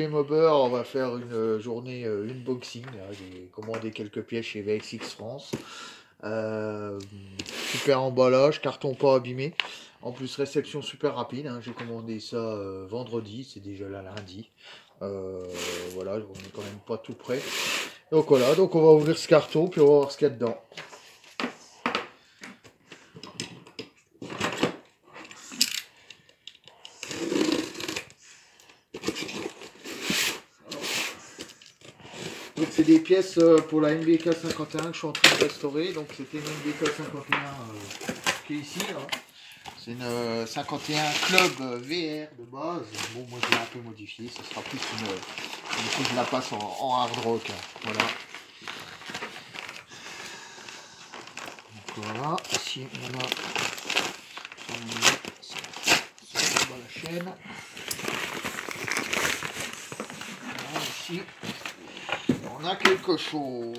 Mobber, on va faire une journée unboxing. J'ai commandé quelques pièces chez VSX France. Euh, Super emballage, carton pas abîmé. En plus, réception super rapide. J'ai commandé ça vendredi, c'est déjà là lundi. Euh, voilà, on est quand même pas tout prêt. Donc voilà, donc on va ouvrir ce carton puis on va voir ce qu'il y a dedans. Donc c'est des pièces pour la MBK 51 que je suis en train de restaurer. Donc c'était une MBK 51 qui est ici. Là. C'est une 51 Club VR de base. Bon, moi je l'ai un peu modifié. Ce sera plus une. Du coup, je la passe en hard rock. Voilà. Donc voilà. Ici on a. Ça va la chaîne. Voilà, ici on a quelque chose.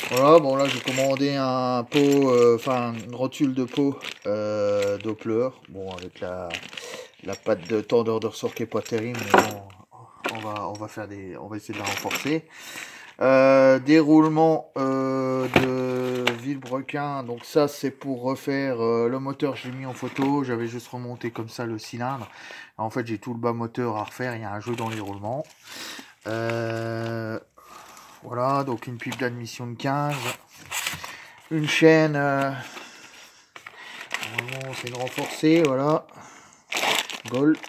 Voilà, bon là j'ai commandé un pot, enfin une rotule de pot Doppler, bon avec la patte de tendeur de ressort qui est pas terrible, mais bon, on va faire on va essayer de la renforcer. Déroulement de vilebrequin, donc ça c'est pour refaire le moteur, j'ai mis en photo, j'avais juste remonté comme ça le cylindre. En fait j'ai tout le bas moteur à refaire, il y a un jeu dans les roulements. Voilà, donc une pipe d'admission de 15. Une chaîne, normalement c'est une renforcée, voilà. Gold.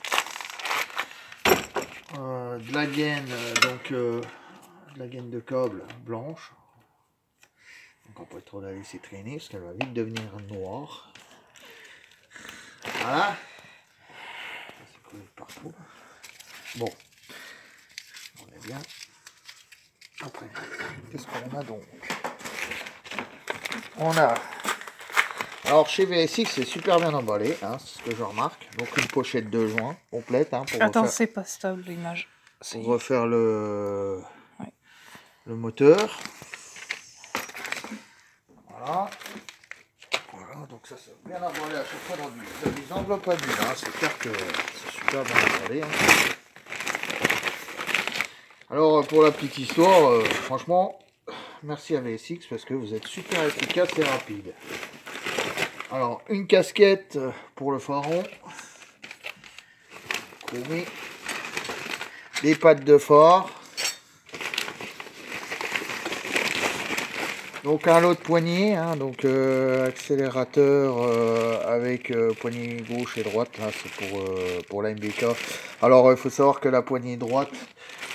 De la gaine, de la gaine de câble blanche. Donc on peut pas trop la laisser traîner parce qu'elle va vite devenir noire. Voilà. C'est collé partout. Bon, on est bien. Après, qu'est-ce qu'on a donc? On a. Alors chez VSX c'est super bien emballé, c'est ce que je remarque. Donc une pochette de joint complète pour Attends, refaire, c'est pas stable l'image. pour refaire le moteur. Voilà. Voilà, donc ça bien emballé à chaque fois dans des enveloppes à bulles. C'est clair que c'est super bien emballé. Alors pour la petite histoire, franchement, merci à VSX parce que vous êtes super efficace et rapide. Alors une casquette pour le phare, chromé, des pattes de phare, donc un lot de poignées, donc accélérateur avec poignée gauche et droite, là c'est pour la MBK. Alors il faut savoir que la poignée droite,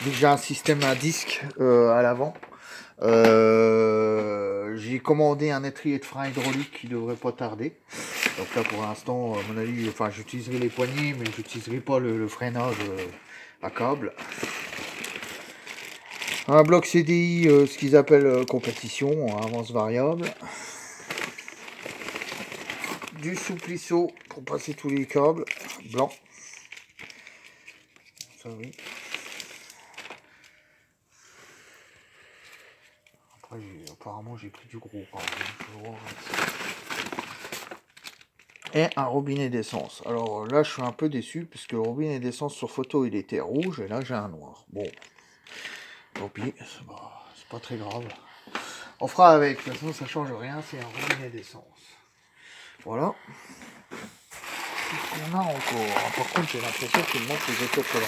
déjà un système à disque à l'avant. J'ai commandé un étrier de frein hydraulique qui devrait pas tarder. Donc là pour l'instant, à mon avis, enfin j'utiliserai les poignées, mais j'utiliserai pas le freinage à câble. Un bloc CDI, ce qu'ils appellent compétition, avance variable. Du souplisseau pour passer tous les câbles, blanc. Ça oui. Après, apparemment j'ai pris du gros quand même. Et un robinet d'essence. Alors là je suis un peu déçu parce que le robinet d'essence sur photo il était rouge et là j'ai un noir. Bon, tant pis, c'est pas très grave. On fera avec, de toute façon ça change rien, c'est un robinet d'essence. Voilà. Qu'est-ce qu'on a encore? Par contre j'ai l'impression qu'il manque les autocollants.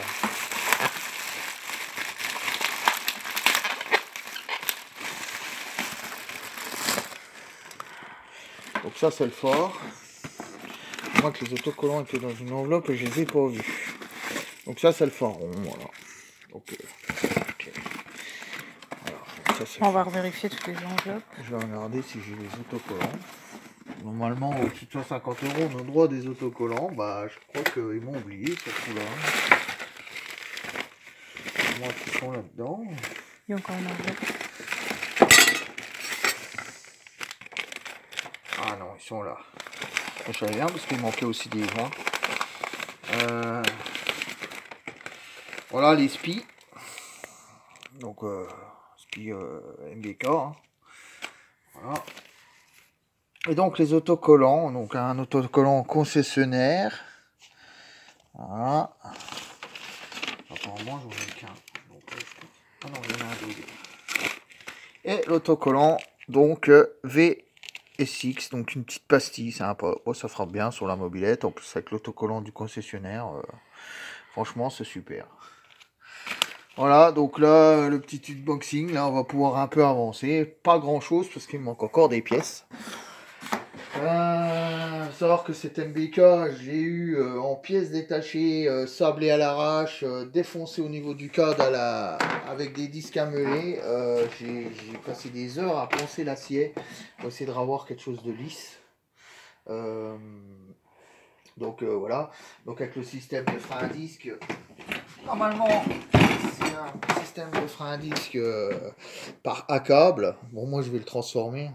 Donc ça c'est le fort. Moi que les autocollants étaient dans une enveloppe et je les ai pas vus. Donc ça c'est le fort rond, voilà. Donc, okay. Alors, ça, on va revérifier toutes les enveloppes. Je vais regarder si j'ai les autocollants. Normalement, au-dessus de 150 €, on a le droit des autocollants. Bah, je crois qu'ils m'ont oublié, ce coup-là. Moi, qui sont là-dedans. Il y a encore une enveloppe. Ah non, ils sont là. Je savais bien parce qu'il manquait aussi des joints. Voilà les SPI. Donc, SPI MBK. Voilà. Et donc les autocollants, donc un autocollant concessionnaire. Voilà. Apparemment, j'en ai qu'un. Ah non, il y en a un deuxième. Et l'autocollant, donc VSX, donc une petite pastille, sympa. Oh, ça fera bien sur la mobilette. En plus, avec l'autocollant du concessionnaire, franchement, c'est super. Voilà, donc là, le petit unboxing, là, on va pouvoir un peu avancer. Pas grand chose, parce qu'il me manque encore des pièces. Savoir que cet MBK, je l'ai eu en pièces détachées, sablé à l'arrache, défoncé au niveau du cadre avec des disques à meuler. J'ai passé des heures à poncer l'acier pour essayer de revoir quelque chose de lisse. Donc voilà, donc avec le système de frein à disque, normalement c'est un système de frein à disque par à câble. Bon, moi je vais le transformer.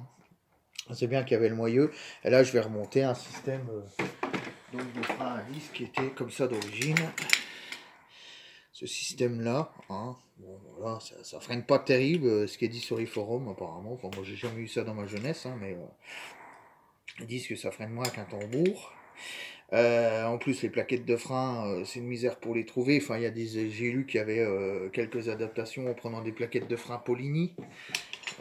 C'est bien qu'il y avait le moyeu. Et là, je vais remonter un système donc de frein à disque qui était comme ça d'origine. Ce système-là, hein, bon, voilà, ça freine pas terrible, ce qui est dit sur les forums apparemment. Enfin, moi, j'ai jamais eu ça dans ma jeunesse, hein, mais ils disent que ça freine moins qu'un tambour. En plus, les plaquettes de frein, c'est une misère pour les trouver. Enfin, il y a j'ai lu qu'il y avait quelques adaptations en prenant des plaquettes de frein Polini.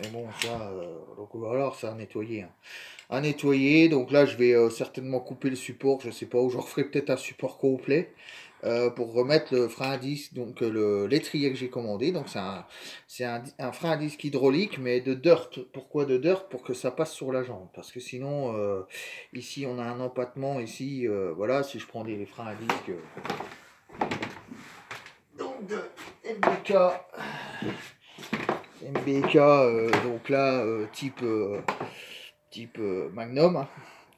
Mais bon, ça, donc alors, ça à nettoyer. Hein. À nettoyer, donc là, je vais certainement couper le support. Je sais pas, ou je referai peut-être un support complet pour remettre le frein à disque, donc l'étrier que j'ai commandé. Donc c'est un frein à disque hydraulique, mais de dirt. Pourquoi de dirt? Pour que ça passe sur la jambe. Parce que sinon, ici, on a un empattement. Ici, voilà, si je prends des freins à disque donc de MBK. Donc là, type Magnum. Hein.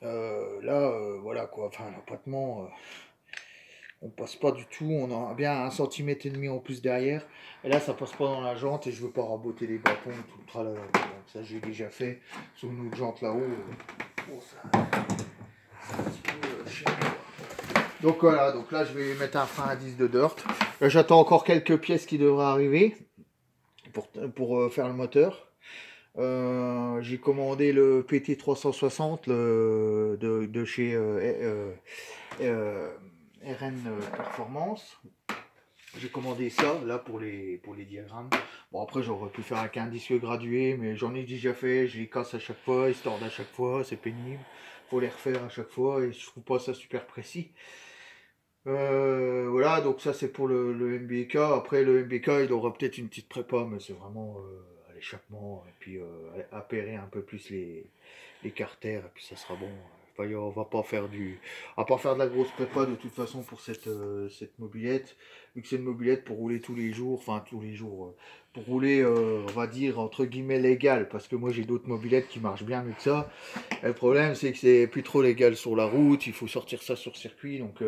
Là, voilà quoi, enfin l'empattement, on passe pas du tout, on a bien 1,5 cm en plus derrière, et là ça passe pas dans la jante, et je veux pas raboter les bâtons, tout le tralala. Donc ça j'ai déjà fait sur une autre jante là-haut. C'est un petit peu chiant. Donc voilà, donc là je vais mettre un frein à 10 de dirt. J'attends encore quelques pièces qui devraient arriver pour faire le moteur. J'ai commandé le PT360 de chez RN Performance. J'ai commandé ça là pour les diagrammes. Bon, après j'aurais pu faire avec un disque gradué, mais j'en ai déjà fait, je les casse à chaque fois, ils se tordent à chaque fois, c'est pénible. Faut les refaire à chaque fois et je trouve pas ça super précis. Voilà, donc ça c'est pour le MBK. Après le MBK il aura peut-être une petite prépa, mais c'est vraiment à l'échappement, et puis appairer un peu plus les carters, et puis ça sera bon. Enfin, on va pas faire de la grosse prépa de toute façon pour cette mobilette, vu que c'est une mobilette pour rouler tous les jours, enfin tous les jours, pour rouler on va dire entre guillemets légal, parce que moi j'ai d'autres mobilettes qui marchent bien mieux que ça. Et le problème c'est que c'est plus trop légal sur la route, il faut sortir ça sur circuit, donc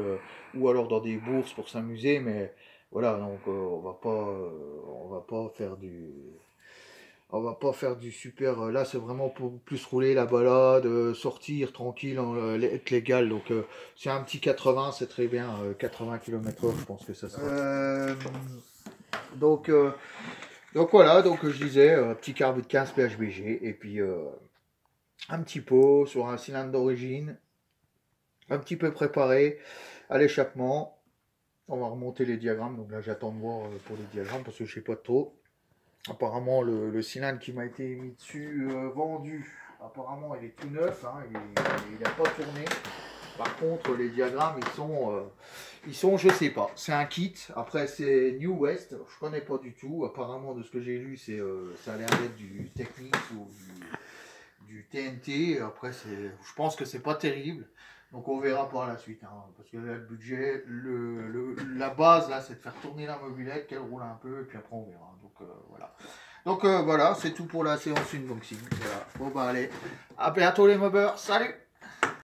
ou alors dans des bourses pour s'amuser, mais voilà, donc on va pas faire du super. Là, c'est vraiment pour plus rouler la balade, sortir tranquille, être légal. Donc, c'est un petit 80, c'est très bien. 80 km/h, je pense que ça sera. Donc, donc voilà, donc je disais, petit carbu de 15 PHBG, et puis un petit pot sur un cylindre d'origine, un petit peu préparé à l'échappement. On va remonter les diagrammes. Donc là, j'attends de voir pour les diagrammes parce que je sais pas trop. Apparemment, le cylindre qui m'a été mis dessus, vendu, apparemment, il est tout neuf, hein, il n'a pas tourné. Par contre, les diagrammes, ils sont, je sais pas, c'est un kit. Après, c'est New West, je connais pas du tout. Apparemment, de ce que j'ai lu, ça a l'air d'être du Technics ou du TNT. Après, je pense que c'est pas terrible. Donc on verra par la suite, hein, parce que là, le budget, la base là, c'est de faire tourner la mobilette, qu'elle roule un peu, et puis après on verra. Donc voilà. Donc voilà, c'est tout pour la séance unboxing. Voilà. Bon bah allez, à bientôt les mobbers, salut!